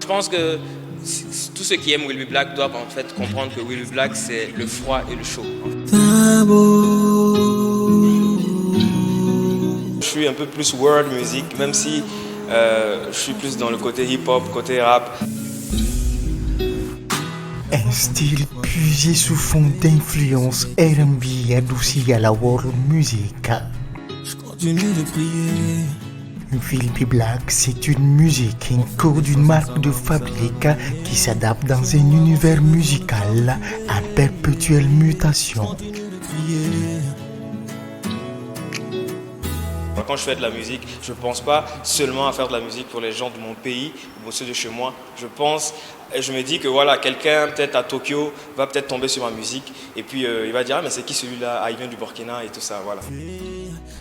pense que tous ceux qui aiment Will Be Black doivent en fait comprendre que Will Be Black, c'est le froid et le chaud. Je suis un peu plus world music, même si je suis plus dans le côté hip-hop, côté rap. Un style puisé sous fond d'influence R&B adouci à la world music. Je continue de prier. Will Be Black, c'est une musique, un code d'une marque de fabrique qui s'adapte dans un univers musical en perpétuelle mutation. Quand je fais de la musique, je ne pense pas seulement à faire de la musique pour les gens de mon pays ou ceux de chez moi. Je me dis que voilà, quelqu'un peut-être à Tokyo va peut-être tomber sur ma musique et puis il va dire ah mais c'est qui celui-là, ah il vient du Burkina et tout ça, voilà.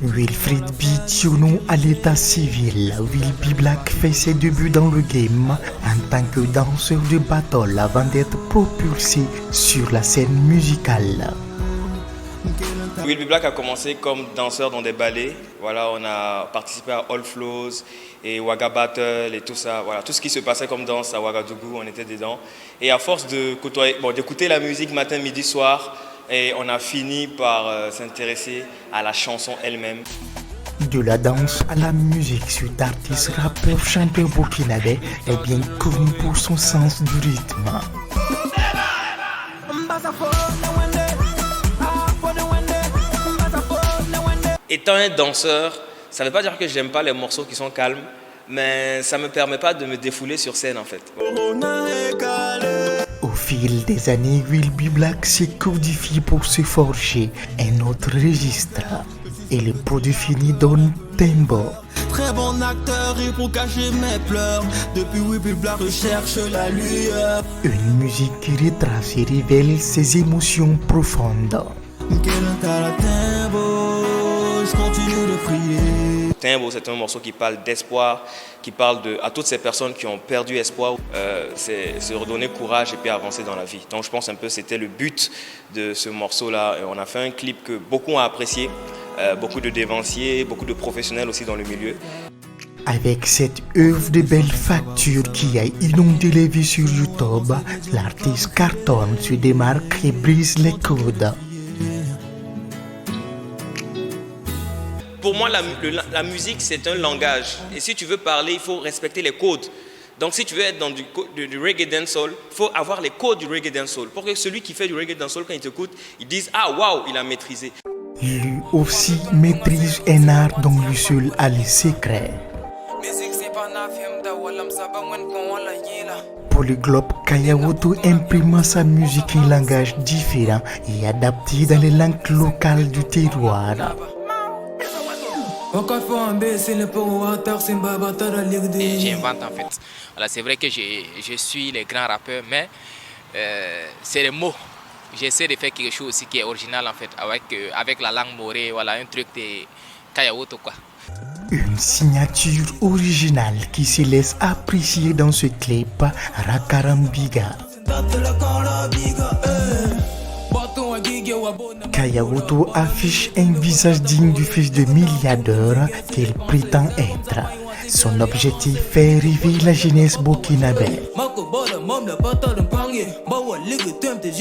Wilfried Bitiono à l'état civil, Will Be Black fait ses débuts dans le game en tant que danseur de battle avant d'être propulsé sur la scène musicale. Will Be Black a commencé comme danseur dans des ballets. Voilà, on a participé à All Flows et Wagga Battle et tout ça. Voilà, tout ce qui se passait comme danse à Ouagadougou, on était dedans. Et à force d'écouter la musique matin, midi, soir, et on a fini par s'intéresser à la chanson elle-même. De la danse à la musique, cet artiste, rappeur, chanteur burkinabé est bien connu pour son sens du rythme. Étant un danseur, ça ne veut pas dire que j'aime pas les morceaux qui sont calmes, mais ça ne me permet pas de me défouler sur scène en fait. Au fil des années, Will Be Black s'est codifié pour se forger un autre registre. Et le produit fini donne Tembo. Très bon acteur et pour cacher mes pleurs, depuis Will Be Black je cherche la lueur. Une musique qui retrace et révèle ses émotions profondes. Je continue de prier. Tembo, c'est un morceau qui parle d'espoir, qui parle à toutes ces personnes qui ont perdu espoir. C'est se redonner courage et puis avancer dans la vie. Donc je pense un peu c'était le but de ce morceau-là. On a fait un clip que beaucoup ont apprécié, beaucoup de dévanciers, beaucoup de professionnels aussi dans le milieu. Avec cette œuvre de belle facture qui a inondé les vues sur YouTube, l'artiste cartonne, se démarque et brise les codes. Pour moi, la musique, c'est un langage. Et si tu veux parler, il faut respecter les codes. Donc, si tu veux être dans du reggae dancehall, il faut avoir les codes du reggae dancehall. Pour que celui qui fait du reggae dancehall, quand il t'écoute, il dise « Ah, waouh, il a maîtrisé ». Lui aussi maîtrise un art dont lui seul a les secrets. Polyglobe Kayawoto imprima sa musique en langage différent et adapté dans les langues locales du terroir. J'invente en fait. Voilà, c'est vrai que je suis les grands rappeurs, mais c'est les mots. J'essaie de faire quelque chose aussi qui est original en fait, avec la langue morée, voilà, un truc de Kayawoto quoi. Une signature originale qui se laisse apprécier dans ce clip Rakarambiga. Kayawoto affiche un visage digne du fils de milliardaire qu'il prétend être. Son objectif est rêver la jeunesse burkinabé.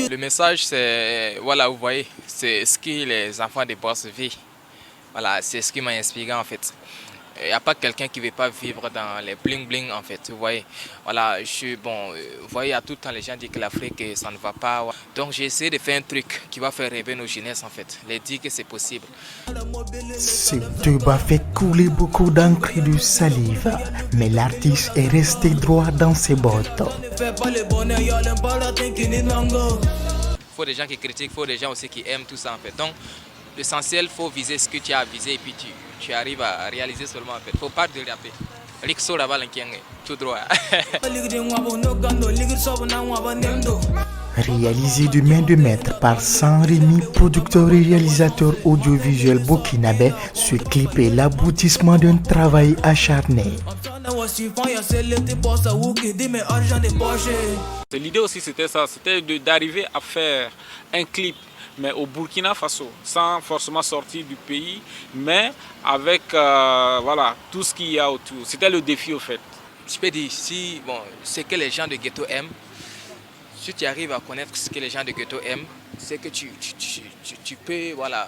Le message c'est, voilà vous voyez, c'est ce que les enfants de Boss vivent. Voilà, c'est ce qui m'a inspiré en fait. Il n'y a pas quelqu'un qui ne veut pas vivre dans les bling bling en fait, vous voyez. Voilà, vous voyez, à tout le temps les gens disent que l'Afrique ça ne va pas. Donc j'ai essayé de faire un truc qui va faire rêver nos jeunesses en fait, les dire que c'est possible. Ce débat fait couler beaucoup d'encre et de salive, mais l'artiste est resté droit dans ses bottes. Il faut des gens qui critiquent, il faut des gens aussi qui aiment tout ça en fait. Donc l'essentiel, il faut viser ce que tu as visé et puis tu arrives à réaliser seulement en fait. Il ne faut pas te rapper. Tout droit. Réalisé de main de maître par Sans-Rémy, producteur et réalisateur audiovisuel burkinabé, ce clip est l'aboutissement d'un travail acharné. L'idée aussi c'était ça, c'était d'arriver à faire un clip mais au Burkina Faso, sans forcément sortir du pays, mais avec voilà, tout ce qu'il y a autour. C'était le défi au fait. je peux dire, si bon, ce que les gens de ghetto aiment, si tu arrives à connaître ce que les gens de ghetto aiment, c'est que tu peux, voilà.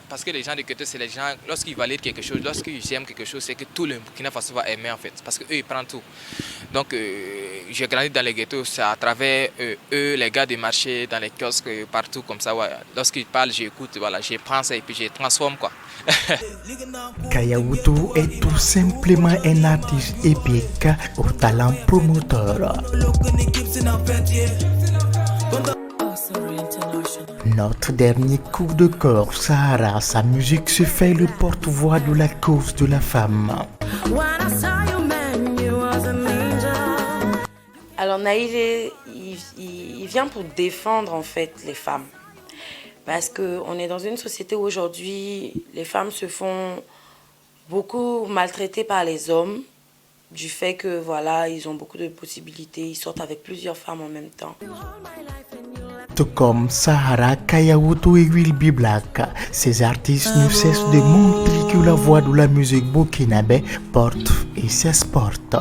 Parce que les gens de ghetto, c'est les gens, lorsqu'ils valident quelque chose, lorsqu'ils aiment quelque chose, c'est que tout le Burkina Faso va aimer en fait. Parce qu'eux, ils prennent tout. Donc, j'ai grandi dans les ghettos, c'est à travers eux, les gars du marché, dans les kiosques, partout comme ça. Ouais. Lorsqu'ils parlent, j'écoute, voilà, je prends ça et puis je transforme quoi. Kayawutu est tout simplement un artiste épique au talent promoteur. Notre dernier coup de cœur, Sahara, sa musique se fait le porte-voix de la cause de la femme. Alors Naïl, il vient pour défendre en fait les femmes. Parce qu'on est dans une société où aujourd'hui, les femmes se font beaucoup maltraiter par les hommes, du fait que voilà, ils ont beaucoup de possibilités, ils sortent avec plusieurs femmes en même temps. Tout comme Sahara, Kayawutu et Will Be Black, ces artistes ne cessent de montrer que la voix de la musique burkinabé porte et s'exporte.